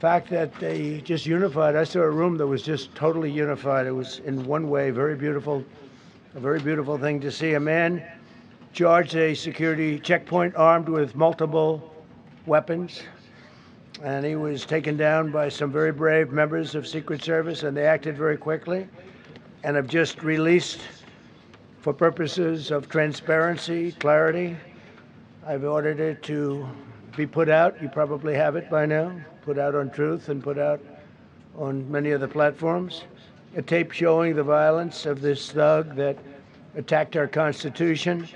fact that they just unified. I saw a room that was just totally unified. It was in one way very beautiful, a very beautiful thing to see. A man charged a security checkpoint armed with multiple weapons, and he was taken down by some very brave members of Secret Service, and they acted very quickly and have just released, for purposes of transparency, clarity, I've ordered it to be put out. You probably have it by now, put out on Truth and put out on many of the platforms. A tape showing the violence of this thug that attacked our Constitution,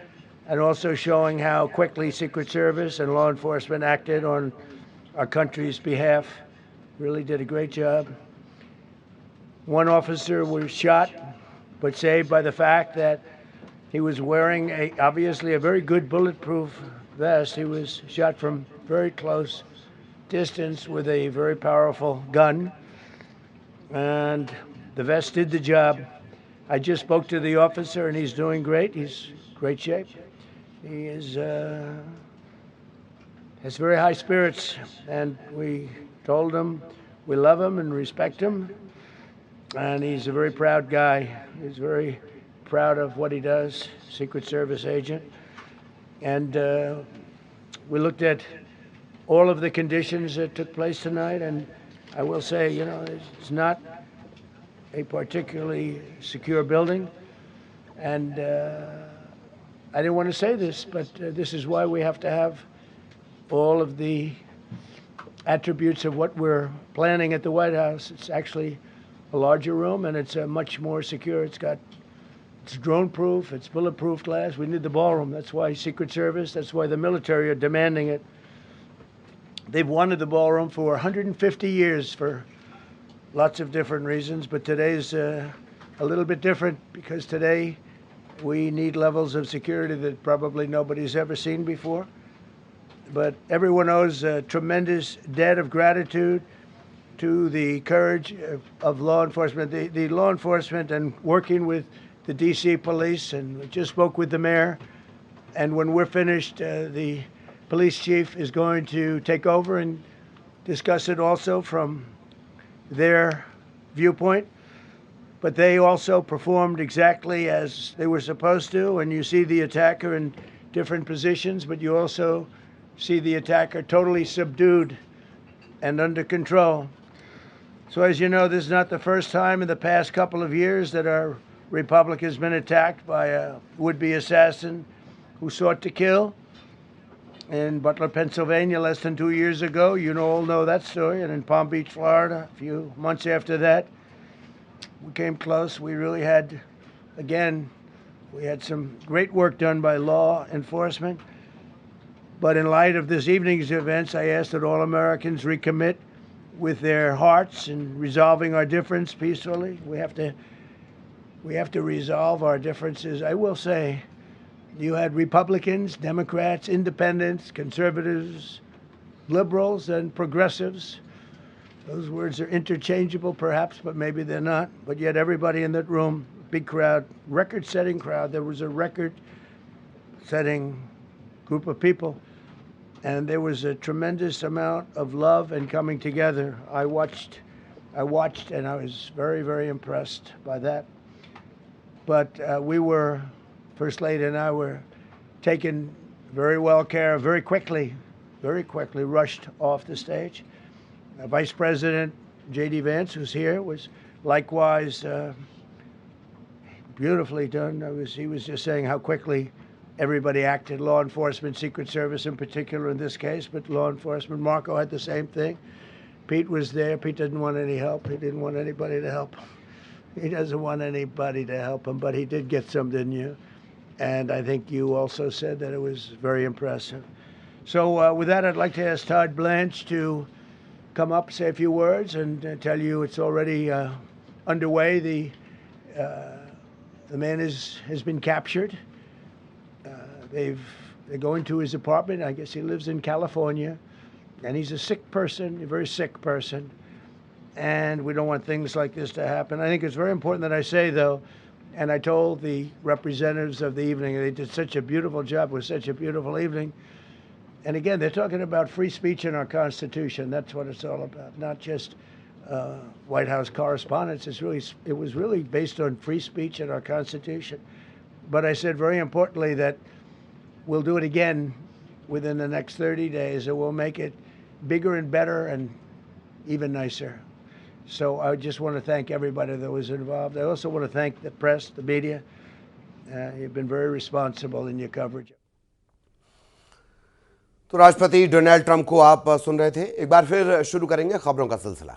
and also showing how quickly Secret Service and law enforcement acted on our country's behalf. Really did a great job. One officer was shot, but saved by the fact that he was wearing obviously a very good bulletproof vest. He was shot from very close distance with a very powerful gun, and the vest did the job. I just spoke to the officer, and he's doing great. He's in great shape. He has very high spirits, and we told him we love him and respect him, and he's a very proud guy. He's very proud of what he does, Secret Service agent. And we looked at all of the conditions that took place tonight, and I will say, you know, it's not a particularly secure building, and I didn't want to say this, but this is why we have to have all of the attributes of what we're planning at the White House. It's actually a larger room, and it's much more secure. It's drone-proof, it's bulletproof glass. We need the ballroom. That's why Secret Service, that's why the military are demanding it. They've wanted the ballroom for 150 years for lots of different reasons, but today's a little bit different, because today we need levels of security that probably nobody's ever seen before. But everyone owes a tremendous debt of gratitude to the courage of law enforcement, the law enforcement, and working with the D.C. police. And we just spoke with the mayor, and when we're finished, the police chief is going to take over and discuss it also from their viewpoint. But they also performed exactly as they were supposed to, and you see the attacker in different positions, but you also see the attacker totally subdued and under control. So as you know, this is not the first time in the past couple of years that our republic has been attacked by a would-be assassin who sought to kill. In Butler, Pennsylvania, less than 2 years ago, you all know that story, and in Palm Beach, Florida, a few months after that, we came close. We really had, again, we had some great work done by law enforcement. But in light of this evening's events, I ask that all Americans recommit with their hearts in resolving our difference peacefully. We have to resolve our differences. I will say, you had Republicans, Democrats, independents, conservatives, liberals, and progressives. Those words are interchangeable, perhaps, but maybe they're not. But yet everybody in that room, big crowd, record-setting crowd. There was a record-setting group of people, and there was a tremendous amount of love and coming together. I watched, and I was very, very impressed by that. But First Lady and I were taken very well care of, very quickly rushed off the stage. Vice President J.D. Vance, who's here, was likewise beautifully done. He was just saying how quickly everybody acted, law enforcement, Secret Service in particular in this case, but law enforcement. Marco had the same thing. Pete was there. Pete didn't want any help. He didn't want anybody to help him. He doesn't want anybody to help him, but he did get some, didn't you? And I think you also said that it was very impressive. So with that, I'd like to ask Todd Blanche to come up, say a few words, and tell you it's already underway. The man has been captured. They're going to his apartment. I guess he lives in California, and he's a sick person, a very sick person, and we don't want things like this to happen. I think it's very important that I say, though, and I told the representatives of the evening, they did such a beautiful job. It was such a beautiful evening. And again, they're talking about free speech in our Constitution. That's what it's all about, not just White House correspondence. It was really based on free speech in our Constitution. But I said very importantly that we'll do it again within the next 30 days, and we'll make it bigger and better and even nicer. So I just want to thank everybody that was involved. I also want to thank the press, the media. You've been very responsible in your coverage. तो राष्ट्रपति Donald Trump को आप सुन रहे थे। एक बार फिर शुरू करेंगे खबरों का सिलसिला।